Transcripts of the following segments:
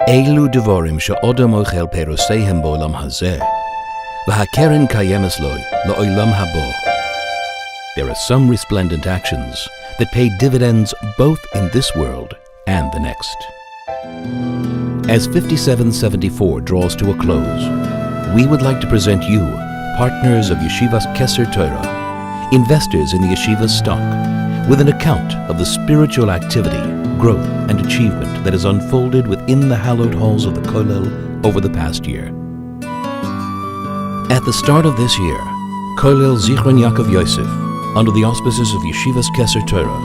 אלו דבורים שאודם אוכל פירוסיהם בעולם הזה, והקרן קיימת לו לעולם הבא. There are some resplendent actions that pay dividends both in this world and the next. As 5774 draws to a close, we would like to present you, partners of Yeshivas Keser Torah, investors in the Yeshiva's stock, with an account of the spiritual activity, growth, and achievement that has unfolded within the hallowed halls of the Kollel over the past year. At the start of this year, Kollel Zichron Yaakov Yosef, under the auspices of Yeshivas Keser Torah,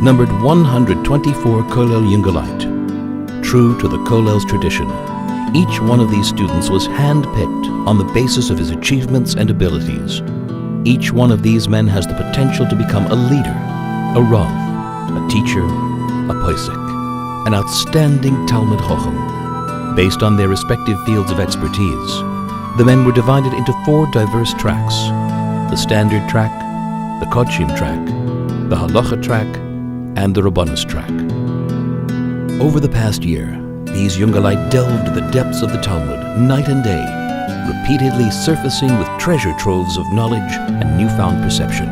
numbered 124 Kollel Yungalite. True to the Kollel's tradition, each one of these students was hand-picked on the basis of his achievements and abilities. Each one of these men has the potential to become a leader, a Rav, a teacher, a Posek, an outstanding Talmud Chochem. Based on their respective fields of expertise, the men were divided into 4 diverse tracks: the Standard track, the Kodshim track, the Halacha track, and the Rabbanus track. Over the past year, these Yungalite delved the depths of the Talmud night and day, repeatedly surfacing with treasure troves of knowledge and newfound perception.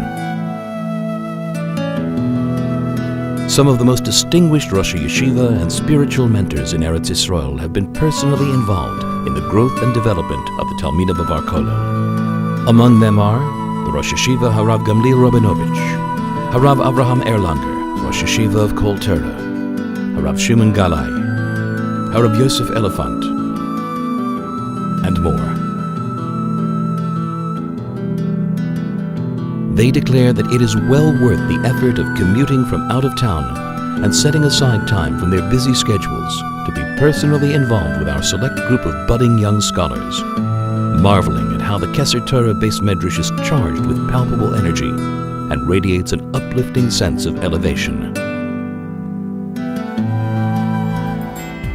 Some of the most distinguished Rosh Yeshiva and spiritual mentors in Eretz Yisrael have been personally involved in the growth and development of the Talmidim of our Kollel. Among them are the Rosh Yeshiva Harav Gamliel Rabinovich, Harav Avraham Erlanger, Rosh Yeshiva of Kol Torah, Harav Shimon Galai, Harav Yosef Elephant, and more. They declare that it is well worth the effort of commuting from out of town and setting aside time from their busy schedules to be personally involved with our select group of budding young scholars, marveling at how the Keser Torah-based medrash is charged with palpable energy and radiates an uplifting sense of elevation.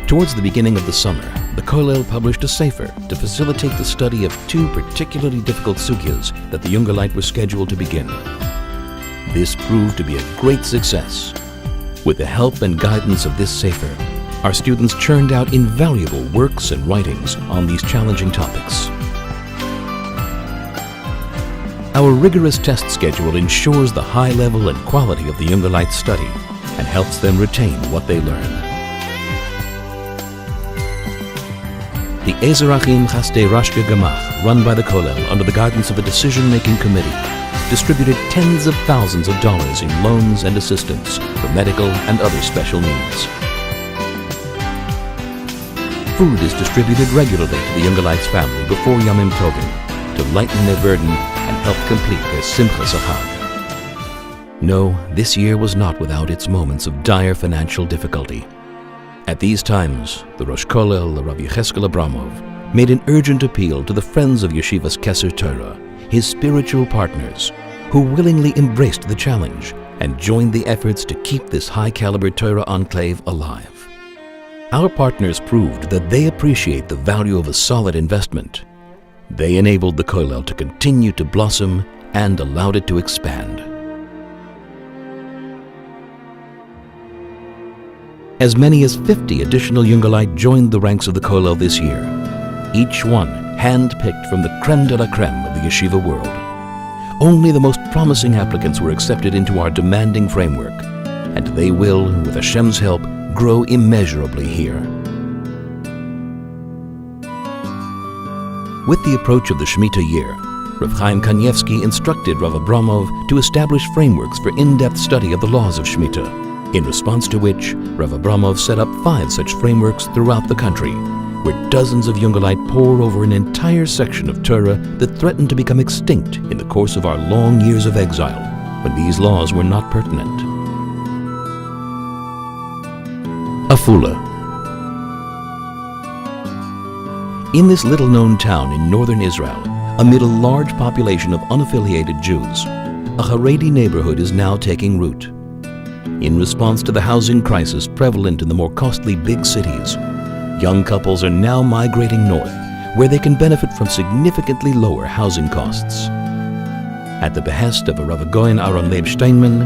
Towards the beginning of the summer, the Kollel published a sefer to facilitate the study of 2 particularly difficult sugyas that the Yungalite were scheduled to begin. This proved to be a great success. With the help and guidance of this sefer, our students churned out invaluable works and writings on these challenging topics. Our rigorous test schedule ensures the high level and quality of the Yungalite study and helps them retain what they learn. The Ezrachim Chasdei Rashka Gamach, run by the Kollel under the guidance of a decision-making committee, distributed tens of thousands of dollars in loans and assistance for medical and other special needs. Food is distributed regularly to the Yungalite's family before Yamim Tovim to lighten their burden and help complete their Simchas Chag. No, this year was not without its moments of dire financial difficulty. At these times, the Rosh Kollel, Rav Yecheskel Abramov, made an urgent appeal to the friends of Yeshiva's Keser Torah, his spiritual partners, who willingly embraced the challenge and joined the efforts to keep this high-caliber Torah enclave alive. Our partners proved that they appreciate the value of a solid investment. They enabled the Kollel to continue to blossom and allowed it to expand. As many as 50 additional Yungalite joined the ranks of the Kollel this year, each one hand-picked from the creme de la creme of the yeshiva world. Only the most promising applicants were accepted into our demanding framework, and they will, with Hashem's help, grow immeasurably here. With the approach of the Shemitah year, Rav Chaim Kanievsky instructed Rav Abramov to establish frameworks for in-depth study of the laws of Shemitah, in response to which Rav Abramov set up 5 such frameworks throughout the country, where dozens of Yungalite pore over an entire section of Torah that threatened to become extinct in the course of our long years of exile, when these laws were not pertinent. Afula. In this little-known town in northern Israel, amid a large population of unaffiliated Jews, a Haredi neighborhood is now taking root. In response to the housing crisis prevalent in the more costly big cities, young couples are now migrating north, where they can benefit from significantly lower housing costs. At the behest of a Rav Goyen Aaron Leib Steinman,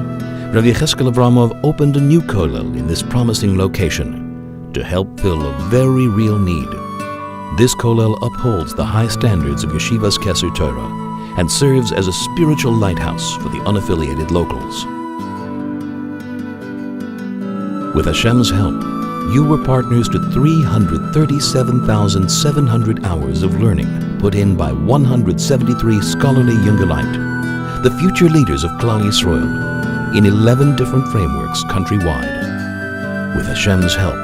Rav Yecheskel Avramov opened a new kollel in this promising location, to help fill a very real need. This kollel upholds the high standards of Yeshivas Keser Torah and serves as a spiritual lighthouse for the unaffiliated locals. With Hashem's help, you were partners to 337,700 hours of learning put in by 173 scholarly Jüngelite, the future leaders of Klal Yisrael, in 11 different frameworks countrywide. With Hashem's help,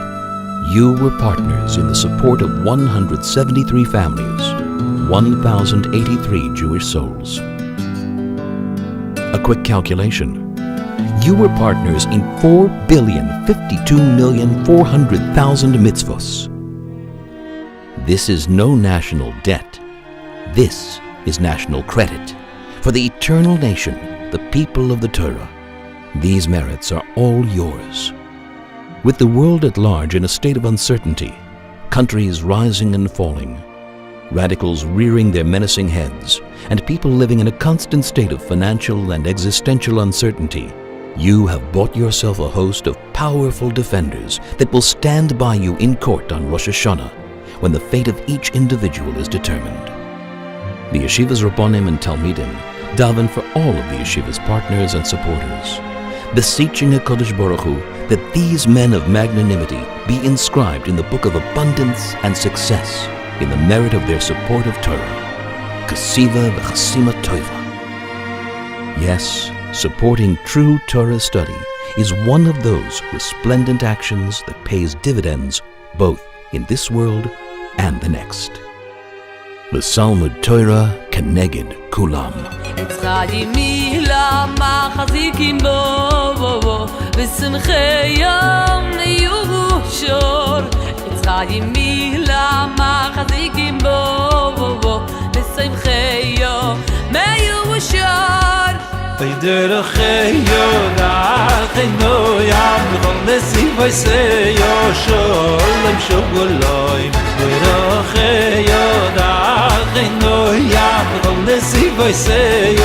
you were partners in the support of 173 families, 1,083 Jewish souls. A quick calculation. You were partners in 4,052,400,000 mitzvos. This is no national debt. This is national credit for the eternal nation, the people of the Torah. These merits are all yours. With the world at large in a state of uncertainty, countries rising and falling, radicals rearing their menacing heads, and people living in a constant state of financial and existential uncertainty, you have bought yourself a host of powerful defenders that will stand by you in court on Rosh Hashanah when the fate of each individual is determined. The Yeshivas Rabbonim and Talmidim daven for all of the Yeshiva's partners and supporters, beseeching HaKadosh Baruch Hu that these men of magnanimity be inscribed in the book of abundance and success in the merit of their support of Torah. Kasiva v'chasima toiva. Yes, supporting true Torah study is one of those resplendent actions that pays dividends both in this world and the next. The Salmud Torah Keneged Kulam. Say,